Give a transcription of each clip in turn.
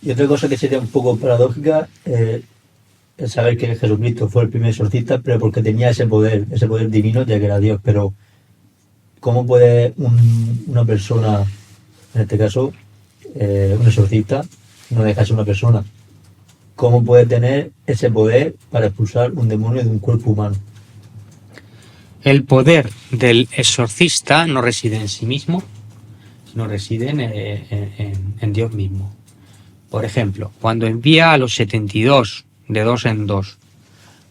Y otra cosa que sería un poco paradójica es saber que Jesucristo fue el primer exorcista, pero porque tenía ese poder divino, ya que era Dios. Pero ¿cómo puede una persona, en este caso, un exorcista, no deja de ser una persona? ¿Cómo puede tener ese poder para expulsar un demonio de un cuerpo humano? El poder del exorcista no reside en sí mismo, sino reside en Dios mismo. Por ejemplo, cuando envía a los 72 de dos en dos,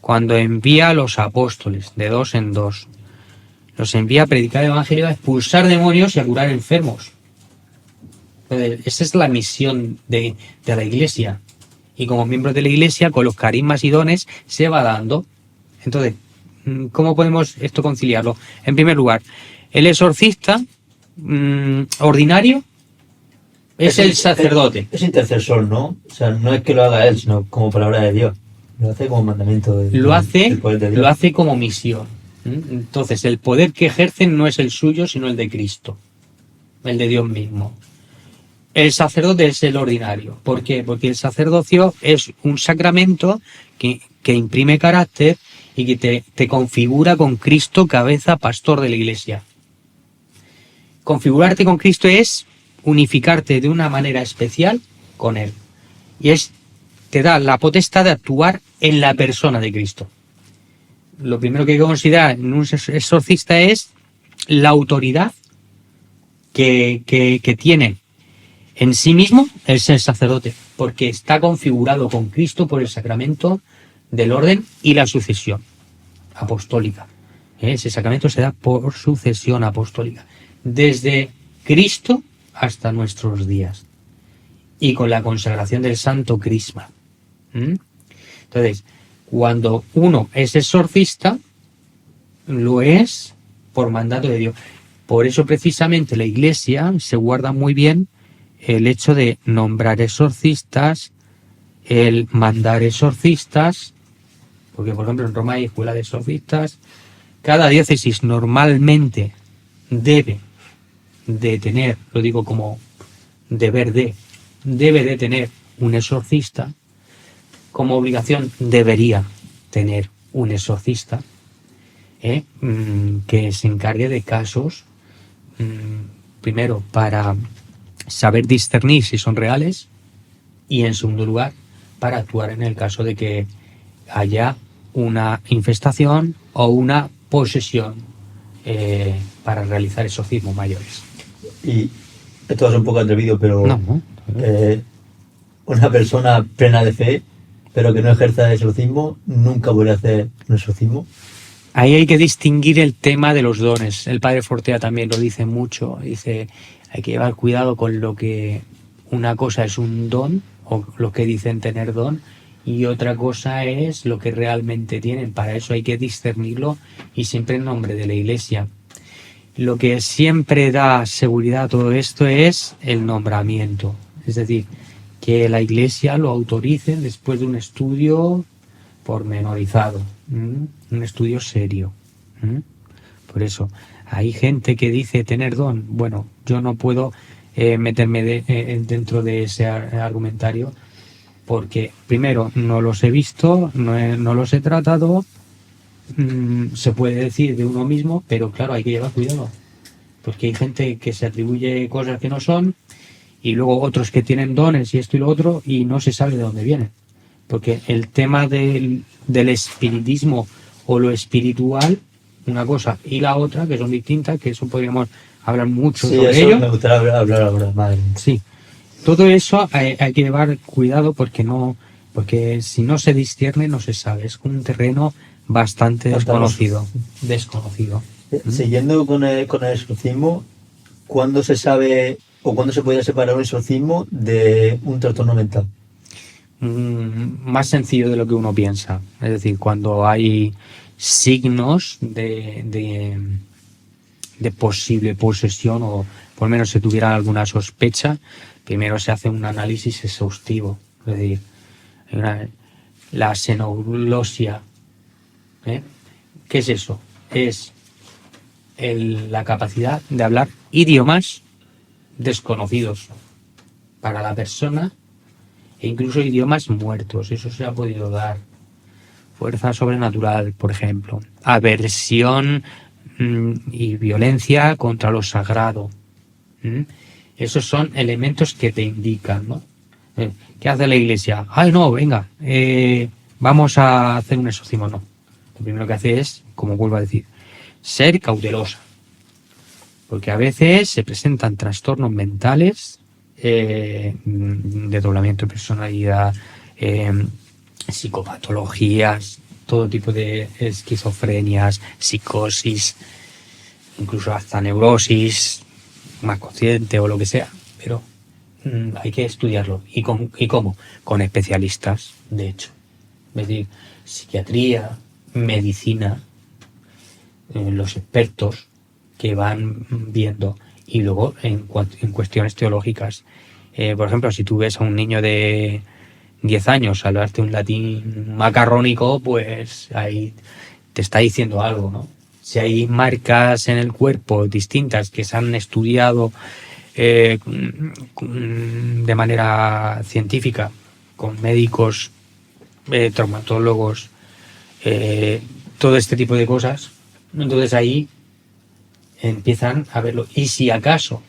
cuando envía a los apóstoles de dos en dos, los envía a predicar el evangelio, a expulsar demonios y a curar enfermos. Entonces, esa es la misión de la Iglesia. Y como miembros de la Iglesia, con los carismas y dones, se va dando. Entonces, ¿cómo podemos esto conciliarlo? En primer lugar, el exorcista ordinario es el sacerdote. Es intercesor, ¿no? O sea, no es que lo haga él, sino como palabra de Dios. Lo hace como mandamiento del poder de Dios. Lo hace como misión. Entonces, el poder que ejercen no es el suyo, sino el de Cristo, el de Dios mismo. El sacerdote es el ordinario. ¿Por qué? Porque el sacerdocio es un sacramento que imprime carácter y que te configura con Cristo, cabeza, pastor de la Iglesia. Configurarte con Cristo es unificarte de una manera especial con Él. Y te da la potestad de actuar en la persona de Cristo. Lo primero que hay que considerar en un exorcista es la autoridad que tiene en sí mismo el ser sacerdote, porque está configurado con Cristo por el sacramento del orden y la sucesión apostólica. Ese sacramento se da por sucesión apostólica, desde Cristo hasta nuestros días, y con la consagración del Santo Crisma. Entonces, cuando uno es exorcista, lo es por mandato de Dios. Por eso precisamente la Iglesia se guarda muy bien el hecho de nombrar exorcistas, el mandar exorcistas, porque por ejemplo en Roma hay escuela de exorcistas. Cada diócesis normalmente debe de tener, lo digo como deber debe de tener un exorcista, como obligación debería tener un exorcista que se encargue de casos, primero para saber discernir si son reales y en segundo lugar para actuar en el caso de que haya una infestación o una posesión para realizar exorcismos mayores. Y esto va a ser un poco atrevido, pero No. Una persona plena de fe, pero que no ejerza el exorcismo, nunca puede hacer un exorcismo. Ahí hay que distinguir el tema de los dones. El padre Fortea también lo dice mucho. Dice, hay que llevar cuidado con lo que una cosa es un don, o lo que dicen tener don, y otra cosa es lo que realmente tienen. Para eso hay que discernirlo y siempre en nombre de la Iglesia. Lo que siempre da seguridad a todo esto es el nombramiento. Es decir, que la Iglesia lo autorice después de un estudio pormenorizado, un estudio serio. Por eso, hay gente que dice tener don. Bueno, yo no puedo meterme dentro de ese argumentario porque, primero, no los he visto, no los he tratado. Se puede decir de uno mismo, pero claro, hay que llevar cuidado, porque hay gente que se atribuye cosas que no son y luego otros que tienen dones y esto y lo otro y no se sabe de dónde vienen, porque el tema del espiritismo o lo espiritual, una cosa y la otra, que son distintas, que eso podríamos hablar mucho sobre eso ello. Me gustaría hablar ahora, madre. Sí, todo eso hay que llevar cuidado porque si no se discierne no se sabe, es un terreno bastante desconocido. Siguiendo con el exorcismo, ¿cuándo se sabe o cuándo se puede separar un exorcismo de un trastorno mental? Más sencillo de lo que uno piensa. Es decir, cuando hay signos de posible posesión, o por lo menos se tuviera alguna sospecha, primero se hace un análisis exhaustivo. Es decir, la xenoglosia. ¿Qué es eso? Es la capacidad de hablar idiomas desconocidos para la persona e incluso idiomas muertos. Eso se ha podido dar. Fuerza sobrenatural, por ejemplo. Aversión y violencia contra lo sagrado. Esos son elementos que te indican, ¿no? ¿Qué hace la iglesia? Ay, no, venga, vamos a hacer un exorcismo. No. Lo primero que hace es, como vuelvo a decir, ser cautelosa. Porque a veces se presentan trastornos mentales, desdoblamiento de personalidad, psicopatologías, todo tipo de esquizofrenias, psicosis, incluso hasta neurosis, más consciente o lo que sea. Pero hay que estudiarlo. ¿Y cómo? Con especialistas, de hecho. Es decir, psiquiatría, medicina, los expertos que van viendo. Y luego en cuestiones teológicas. Por ejemplo, si tú ves a un niño de 10 años hablarte un latín macarrónico, pues ahí te está diciendo algo, ¿no? Si hay marcas en el cuerpo distintas que se han estudiado de manera científica, con médicos, traumatólogos, todo este tipo de cosas, entonces ahí empiezan a verlo. Y si acaso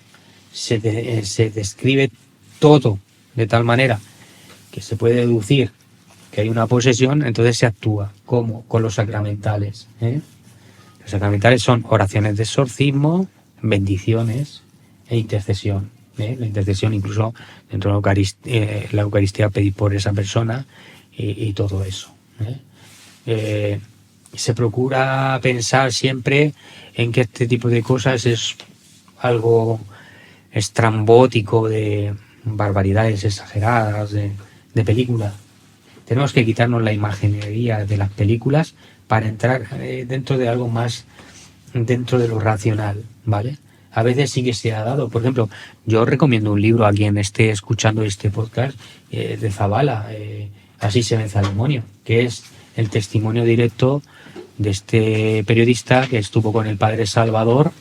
se describe todo de tal manera que se puede deducir que hay una posesión, entonces se actúa. ¿Cómo? Con los sacramentales. Los sacramentales son oraciones de exorcismo, bendiciones e intercesión. La intercesión incluso dentro de la Eucaristía, pedir por esa persona y todo eso. Se procura pensar siempre en que este tipo de cosas es algo estrambótico, de barbaridades exageradas, de película. Tenemos que quitarnos la imaginería de las películas para entrar dentro de algo más, dentro de lo racional, ¿vale? A veces sí que se ha dado. Por ejemplo, yo recomiendo un libro a quien esté escuchando este podcast de Zabala, Así se vence al demonio, que es el testimonio directo de este periodista que estuvo con el padre Salvador,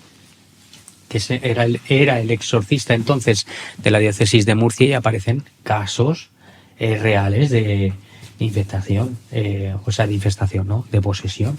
que era el exorcista entonces de la diócesis de Murcia, y aparecen casos reales de infestación, de infestación, ¿no? De posesión.